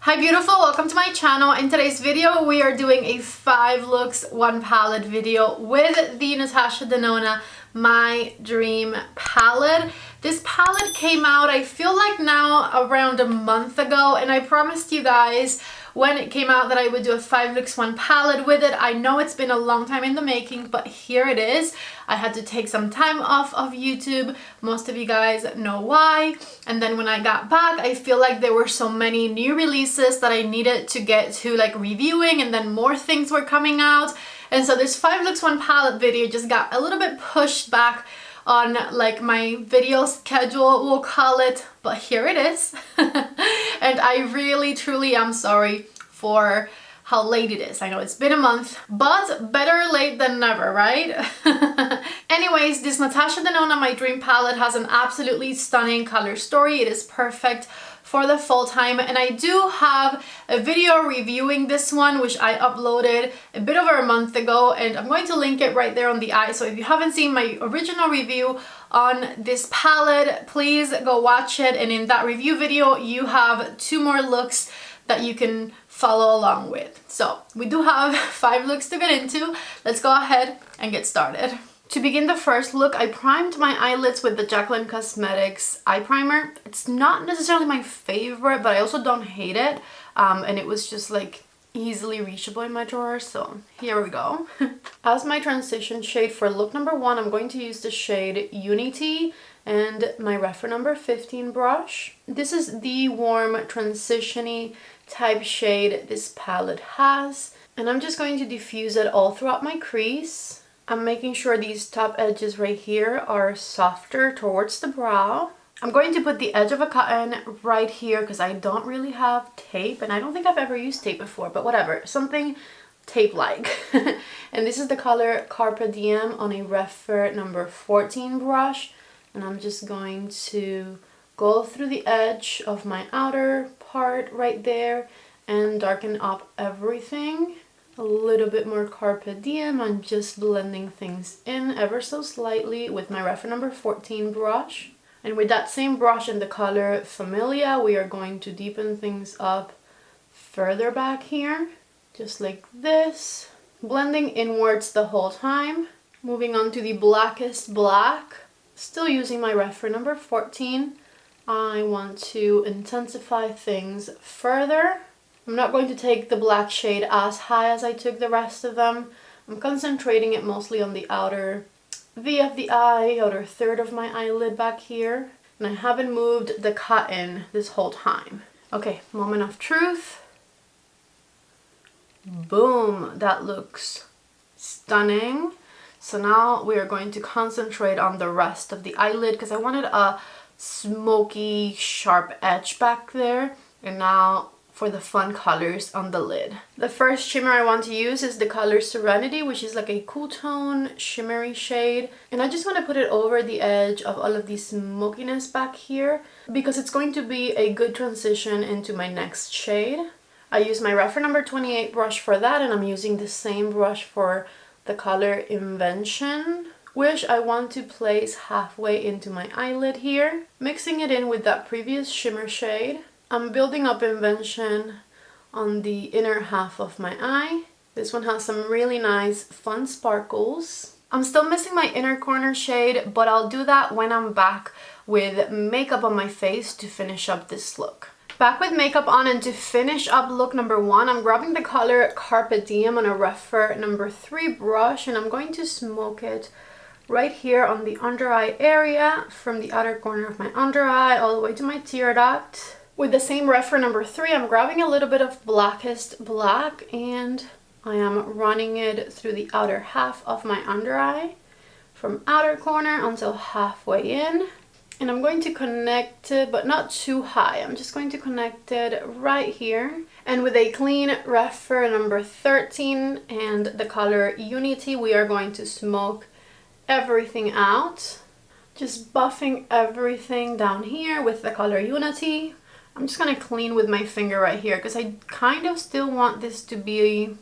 Hi beautiful, welcome to my channel. In today's video we are doing a 5 looks 1 palette video with the Natasha Denona My Dream palette. This palette came out, I feel like now around a month ago, and I promised you guys when it came out that I would do a 5 looks 1 palette with it. I know it's been a long time in the making, but here it is. I had to take some time off of YouTube. Most of you guys know why. And then when I got back, I feel like there were so many new releases that I needed to get to like reviewing, and then more things were coming out. And so this 5 looks 1 palette video just got a little bit pushed back on like my video schedule, we'll call it, but here it is. And I really truly am sorry for how late it is. I know it's been a month, but better late than never, right? Anyways, this Natasha Denona My Dream palette has an absolutely stunning color story. It is perfect for the fall time, and I do have a video reviewing this one which I uploaded a bit over a month ago, and I'm going to link it right there on the eye. So if you haven't seen my original review on this palette, please go watch it, and in that review video you have 2 more looks that you can follow along with. So we do have 5 looks to get into. Let's go ahead and get started. To begin the first look, I primed my eyelids with the Jaclyn Cosmetics eye primer. It's not necessarily my favorite, but I also don't hate it. And it was just like easily reachable in my drawer, so here we go. As my transition shade for look number 1, I'm going to use the shade Unity and my REPHR number 15 brush. This is the warm transition-y type shade this palette has, and I'm just going to diffuse it all throughout my crease. I'm making sure these top edges right here are softer towards the brow. I'm going to put the edge of a cotton right here because I don't really have tape, and I don't think I've ever used tape before, but whatever, something tape-like. And this is the color Carpe Diem on a REPHR number 14 brush, and I'm just going to go through the edge of my outer part right there and darken up everything. A little bit more Carpe Diem. I'm just blending things in ever so slightly with my REPHR number 14 brush. And with that same brush in the color Familia, we are going to deepen things up further back here, just like this. Blending inwards the whole time. Moving on to the blackest black. Still using my REPHR number 14. I want to intensify things further. I'm not going to take the black shade as high as I took the rest of them. I'm concentrating it mostly on the outer V of the eye, outer third of my eyelid back here. And I haven't moved the cotton this whole time. Okay, moment of truth. Boom, that looks stunning. So now we are going to concentrate on the rest of the eyelid because I wanted a smoky, sharp edge back there. And now for the fun colors on the lid. The first shimmer I want to use is the color Serenity, which is like a cool tone shimmery shade, and I just want to put it over the edge of all of the smokiness back here because it's going to be a good transition into my next shade. I use my REPHR number 28 brush for that, and I'm using the same brush for the color Invention, which I want to place halfway into my eyelid here, mixing it in with that previous shimmer shade. I'm building up Invention on the inner half of my eye. This one has some really nice fun sparkles. I'm still missing my inner corner shade, but I'll do that when I'm back with makeup on my face to finish up this look. Back with makeup on, and to finish up look number 1, I'm grabbing the color Carpe Diem on a REPHR number 3 brush, and I'm going to smoke it right here on the under eye area, from the outer corner of my under eye all the way to my tear duct. With the same REPHR number 3, I'm grabbing a little bit of blackest black, and I am running it through the outer half of my under eye, from outer corner until halfway in. And I'm going to connect it, but not too high. I'm just going to connect it right here. And with a clean REPHR number 13 and the color Unity, we are going to smoke everything out. Just buffing everything down here with the color Unity. I'm just going to clean with my finger right here because I kind of still want this to be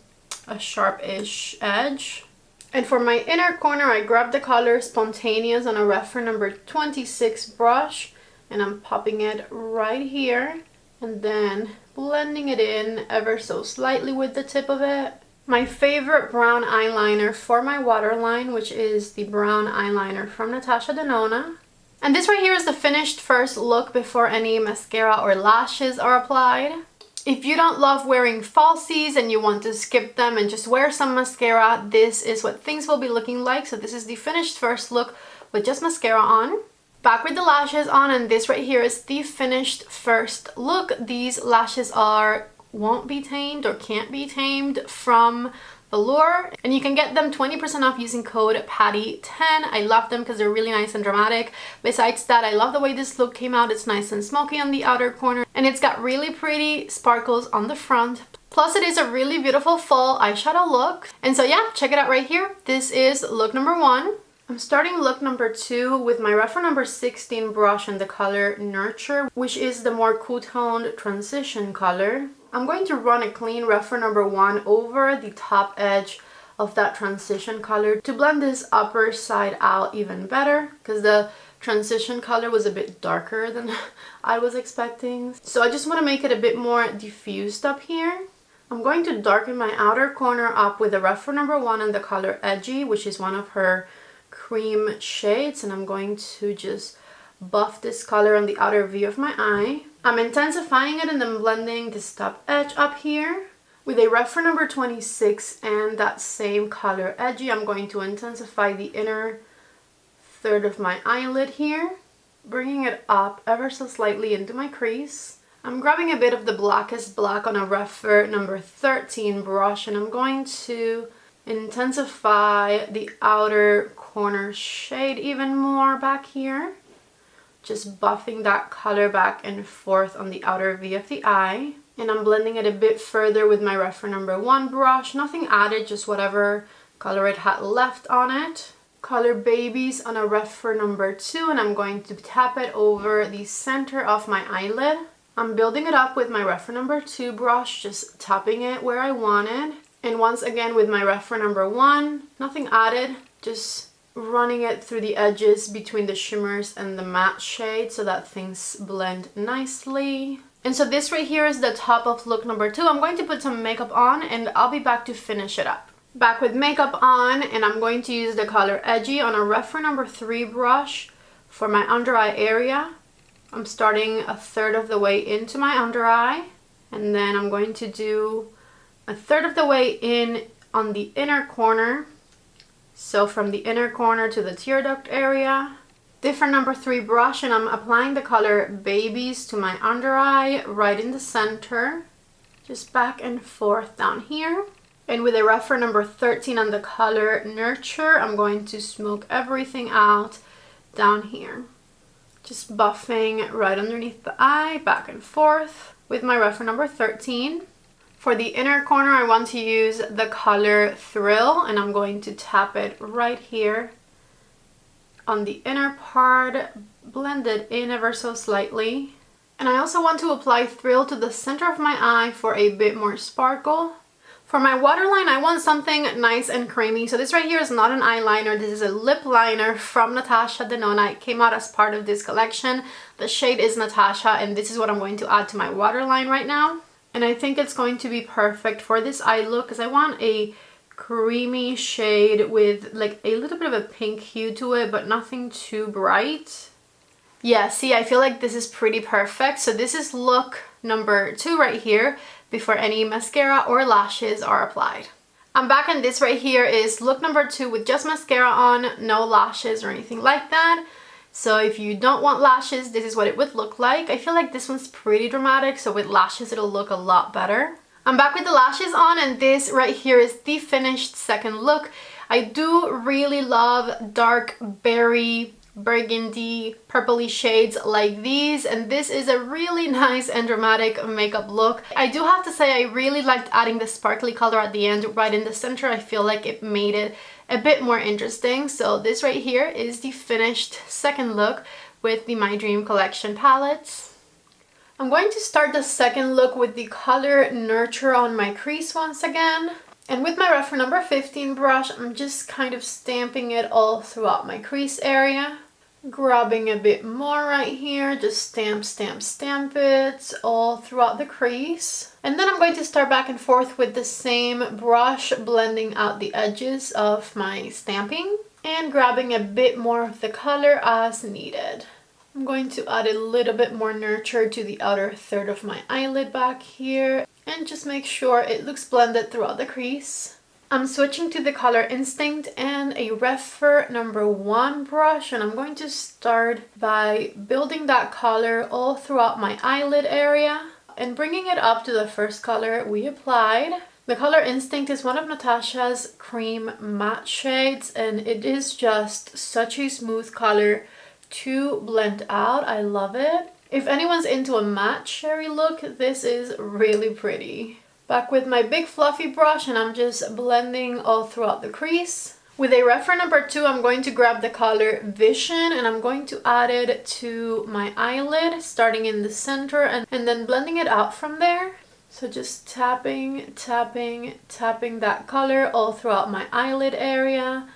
a sharp-ish edge. And for my inner corner, I grabbed the color Spontaneous on a REPHR number 26 brush, and I'm popping it right here, and then blending it in ever so slightly with the tip of it. My favorite brown eyeliner for my waterline, which is the brown eyeliner from Natasha Denona. And this right here is the finished first look before any mascara or lashes are applied. If you don't love wearing falsies and you want to skip them and just wear some mascara, this is what things will be looking like. So this is the finished first look with just mascara on. Back with the lashes on, and this right here is the finished first look. These lashes won't be tamed or can't be tamed from Velour, and you can get them 20% off using code PATTY10. I love them because they're really nice and dramatic. Besides that, I love the way this look came out. It's nice and smoky on the outer corner, and it's got really pretty sparkles on the front. Plus, it is a really beautiful fall eyeshadow look. And so yeah, check it out right here. This is look number 1. I'm starting look number 2 with my REPHR number 16 brush in the color Nurture, which is the more cool toned transition color. I'm going to run a clean REPHR number 1 over the top edge of that transition color to blend this upper side out even better, because the transition color was a bit darker than I was expecting. So I just want to make it a bit more diffused up here. I'm going to darken my outer corner up with the REPHR number 1 in the color Edgy, which is one of her cream shades, and I'm going to just buff this color on the outer V of my eye. I'm intensifying it and then blending this top edge up here. With a REPHR number 26 and that same color Edgy, I'm going to intensify the inner third of my eyelid here, bringing it up ever so slightly into my crease. I'm grabbing a bit of the blackest black on a REPHR number 13 brush, and I'm going to intensify the outer corner shade even more back here. Just buffing that color back and forth on the outer V of the eye. And I'm blending it a bit further with my REPHR number 1 brush. Nothing added, just whatever color it had left on it. Color Babies on a REPHR number 2, and I'm going to tap it over the center of my eyelid. I'm building it up with my REPHR number 2 brush, just tapping it where I want it. And once again with my REPHR number 1, nothing added, just running it through the edges between the shimmers and the matte shade so that things blend nicely. And so this right here is the top of look number 2. I'm going to put some makeup on and I'll be back to finish it up. Back with makeup on, and I'm going to use the color Edgy on a REPHR number 3 brush for my under eye area. I'm starting a third of the way into my under eye, and then I'm going to do a third of the way in on the inner corner. So from the inner corner to the tear duct area. Different number 3 brush, and I'm applying the color Babies to my under eye right in the center. Just back and forth down here. And with a REPHR number 13 on the color Nurture, I'm going to smoke everything out down here. Just buffing right underneath the eye, back and forth with my REPHR number 13. For the inner corner, I want to use the color Thrill, and I'm going to tap it right here on the inner part, blend it in ever so slightly. And I also want to apply Thrill to the center of my eye for a bit more sparkle. For my waterline, I want something nice and creamy. So this right here is not an eyeliner. This is a lip liner from Natasha Denona. It came out as part of this collection. The shade is Natasha, and this is what I'm going to add to my waterline right now. And I think it's going to be perfect for this eye look because I want a creamy shade with like a little bit of a pink hue to it, but nothing too bright. Yeah, see, I feel like this is pretty perfect. So this is look number 2 right here before any mascara or lashes are applied. I'm back, and this right here is look number 2 with just mascara on, no lashes or anything like that. So if you don't want lashes, this is what it would look like. I feel like this one's pretty dramatic, so with lashes it'll look a lot better. I'm back with the lashes on, and this right here is the finished second look. I do really love dark berry, burgundy, purpley shades like these, and this is a really nice and dramatic makeup look. I do have to say I really liked adding the sparkly color at the end right in the center. I feel like it made it a bit more interesting. So this right here is the finished second look with the My Dream Collection palettes. I'm going to start the second look with the color Nurture on my crease once again. And with my REPHR number 15 brush, I'm just kind of stamping it all throughout my crease area. Grabbing a bit more right here, just stamp, stamp, stamp it all throughout the crease. And then I'm going to start back and forth with the same brush, blending out the edges of my stamping and grabbing a bit more of the color as needed. I'm going to add a little bit more nurture to the outer third of my eyelid back here and just make sure it looks blended throughout the crease. I'm switching to the Color Instinct and a REPHR #1 brush, and I'm going to start by building that color all throughout my eyelid area and bringing it up to the first color we applied. The Color Instinct is one of Natasha's cream matte shades, and it is just such a smooth color to blend out. I love it. If anyone's into a matte cherry look, this is really pretty. Back with my big fluffy brush, and I'm just blending all throughout the crease. With a REPHR #2, I'm going to grab the color Vision and I'm going to add it to my eyelid, starting in the center and then blending it out from there. So just tapping, tapping, tapping that color all throughout my eyelid area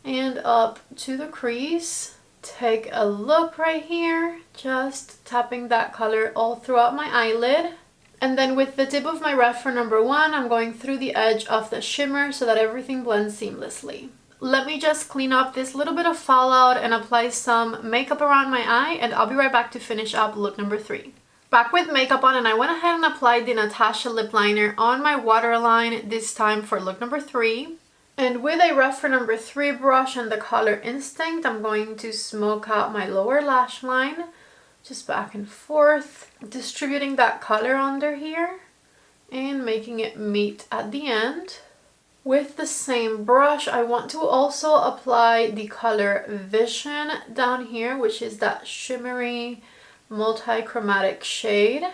and up to the crease. Take a look right here, just tapping that color all throughout my eyelid. And then with the tip of my REPHR #1, I'm going through the edge of the shimmer so that everything blends seamlessly. Let me just clean up this little bit of fallout and apply some makeup around my eye, and I'll be right back to finish up look #3. Back with makeup on, and I went ahead and applied the Natasha lip liner on my waterline, this time for look #3. And with a REPHR #3 brush and the Color Instinct, I'm going to smoke out my lower lash line. Just back and forth, distributing that color under here and making it meet at the end. With the same brush, I want to also apply the color Vision down here, which is that shimmery multi-chromatic shade.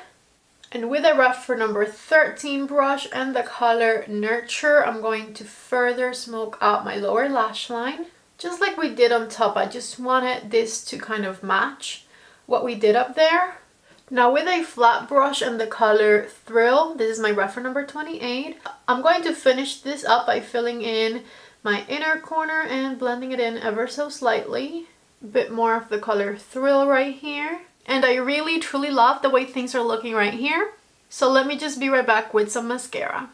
And with a REPHR #13 brush and the color Nurture, I'm going to further smoke out my lower lash line. Just like we did on top, I just wanted this to kind of match what we did up there. Now with a flat brush and the color Thrill, this is my REPHR #28, I'm going to finish this up by filling in my inner corner and blending it in ever so slightly. A bit more of the color Thrill right here. And I really truly love the way things are looking right here. So let me just be right back with some mascara.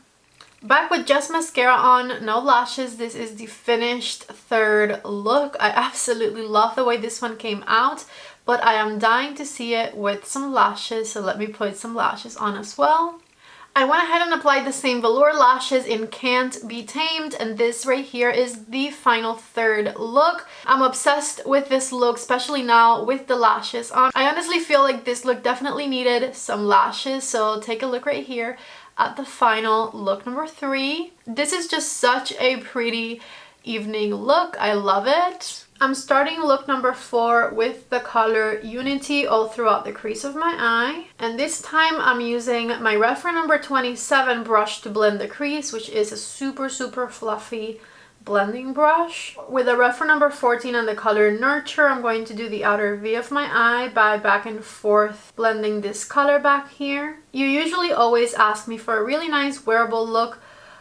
Back with just mascara on, no lashes. This is the finished third look. I absolutely love the way this one came out, but I am dying to see it with some lashes, so let me put some lashes on as well. I went ahead and applied the same velour lashes in Can't Be Tamed, and this right here is the final third look. I'm obsessed with this look, especially now with the lashes on. I honestly feel like this look definitely needed some lashes, so take a look right here at the final look #3. This is just such a pretty evening look. I love it. I'm starting look #4 with the color Unity all throughout the crease of my eye. And this time I'm using my REPHR #27 brush to blend the crease, which is a super fluffy blending brush. With a REPHR #14 and the color Nurture, I'm going to do the outer V of my eye by back and forth blending this color back here. You usually always ask me for a really nice wearable look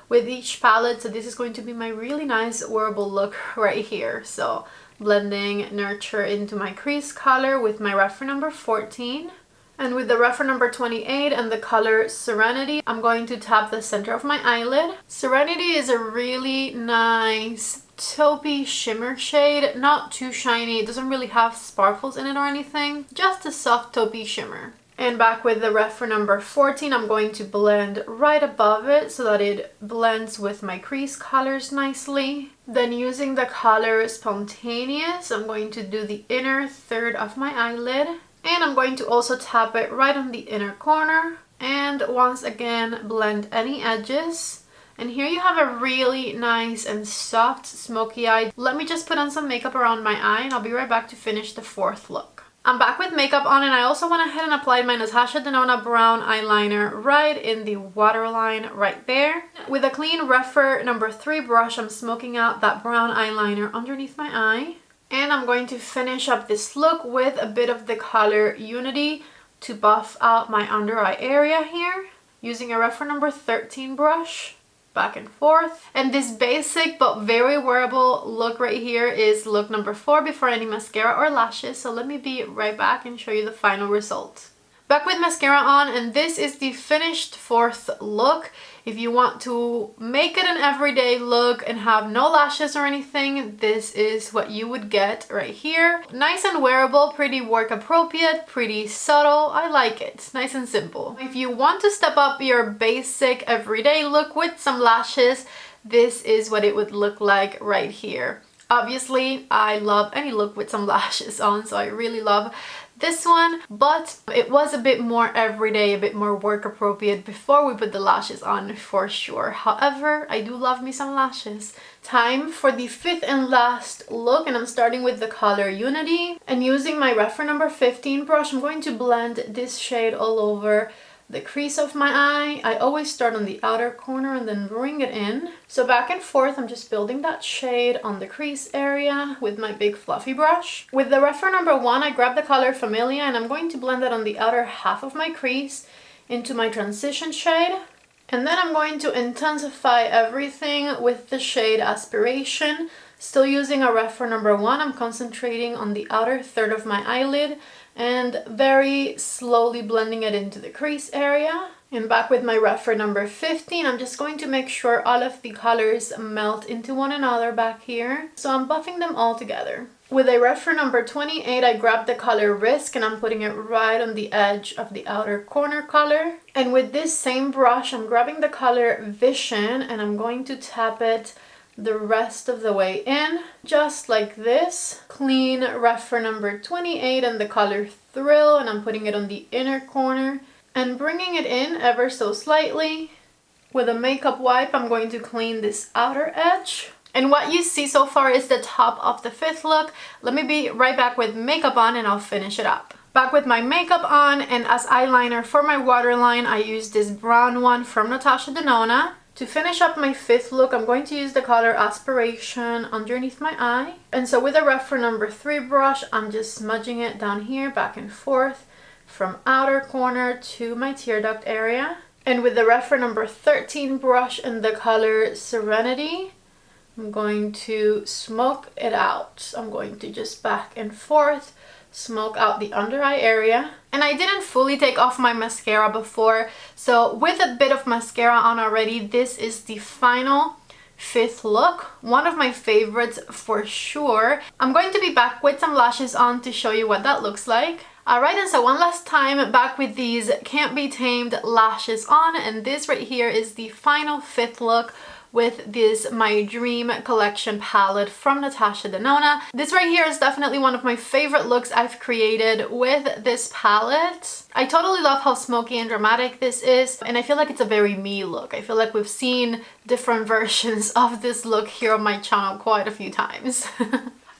with each palette, so this is going to be my really nice wearable look right here. So blending Nurture into my crease color with my REPHR #14. And with the REPHR #28 and the color Serenity, I'm going to tap the center of my eyelid. Serenity is a really nice taupey shimmer shade, not too shiny. It doesn't really have sparkles in it or anything, just a soft taupey shimmer. And back with the REPHR #14, I'm going to blend right above it so that it blends with my crease colors nicely. Then using the color Spontaneous, I'm going to do the inner third of my eyelid. And I'm going to also tap it right on the inner corner. And once again, blend any edges. And here you have a really nice and soft smoky eye. Let me just put on some makeup around my eye and I'll be right back to finish the fourth look. I'm back with makeup on, and I also went ahead and applied my Natasha Denona brown eyeliner right in the waterline right there. With a clean REPHR #3 brush, I'm smoking out that brown eyeliner underneath my eye. And I'm going to finish up this look with a bit of the color Unity to buff out my under eye area here, using a REPHR #13 brush. back and forth. And this basic but very wearable look right here is look number 4 before any mascara or lashes. So let me be right back and show you the final result. Back with mascara on, and this is the finished 4th look. If you want to make it an everyday look and have no lashes or anything, this is what you would get right here. Nice and wearable, pretty work appropriate, pretty subtle. I like it. Nice and simple. If you want to step up your basic everyday look with some lashes, this is what it would look like right here. Obviously, I love any look with some lashes on, so I really love this one, but it was a bit more everyday, a bit more work appropriate before we put the lashes on for sure. However, I do love me some lashes. Time for the 5th and last look, and I'm starting with the color Unity. And using my REPHR number 15 brush, I'm going to blend this shade all over the crease of my eye. I always start on the outer corner and then bring it in. So back and forth, I'm just building that shade on the crease area with my big fluffy brush. With the REPHR number 1, I grab the color Familia and I'm going to blend it on the outer half of my crease into my transition shade. And then I'm going to intensify everything with the shade Aspiration. Still using a REPHR number 1, I'm concentrating on the outer third of my eyelid and very slowly blending it into the crease area. And back with my REPHR number 15, I'm just going to make sure all of the colors melt into one another back here. So I'm buffing them all together. With a REPHR number 28, I grabbed the color Risk and I'm putting it right on the edge of the outer corner color. And with this same brush, I'm grabbing the color Vision and I'm going to tap it the rest of the way in, just like this. Clean REPHR number 28 and the color Thrill, and I'm putting it on the inner corner and bringing it in ever so slightly. With a makeup wipe, I'm going to clean this outer edge. And what you see so far is the top of the 5th look. Let me be right back with makeup on and I'll finish it up. Back with my makeup on, and as eyeliner for my waterline, I use this brown one from Natasha Denona. To finish up my 5th look, I'm going to use the color Aspiration underneath my eye. And so with a REPHR number 3 brush, I'm just smudging it down here, back and forth, from outer corner to my tear duct area. And with the REPHR number 13 brush and the color Serenity, I'm going to smoke it out. I'm going to just back and forth, smoke out the under eye area. And I didn't fully take off my mascara before, so with a bit of mascara on already, this is the final 5th look. One of my favorites for sure. I'm going to be back with some lashes on to show you what that looks like. Alright, and so one last time, back with these Can't Be Tamed lashes on, and this right here is the final 5th look with this My Dream Collection palette from Natasha Denona. This right here is definitely one of my favorite looks I've created with this palette. I totally love how smoky and dramatic this is, and I feel like it's a very me look. I feel like we've seen different versions of this look here on my channel quite a few times.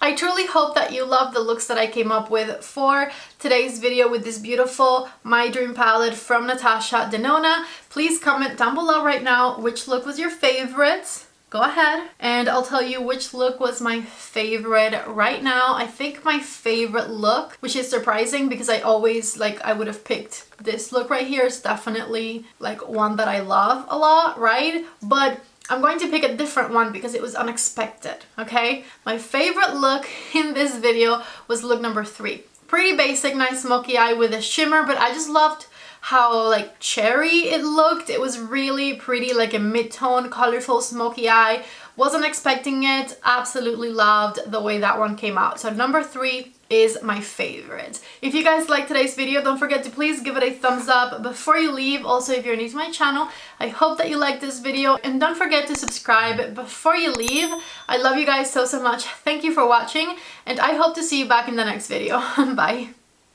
I truly hope that you love the looks that I came up with for today's video with this beautiful My Dream palette from Natasha Denona. Please comment down below right now which look was your favorite. Go ahead and I'll tell you which look was my favorite right now. I think my favorite look, which is surprising because I always I would have picked this look right here, is definitely like one that I love a lot, right? But I'm going to pick a different one because it was unexpected, okay? My favorite look in this video was look number 3. Pretty basic, nice smoky eye with a shimmer, but I just loved how like cherry it looked. It was really pretty, like a mid-tone, colorful smoky eye. Wasn't expecting it. Absolutely loved the way that one came out. So number 3 is my favorite. If you guys liked today's video, don't forget to please give it a thumbs up before you leave. Also, if you're new to my channel, I hope that you liked this video, and don't forget to subscribe before you leave. I love you guys so much. Thank you for watching, and I hope to see you back in the next video. Bye.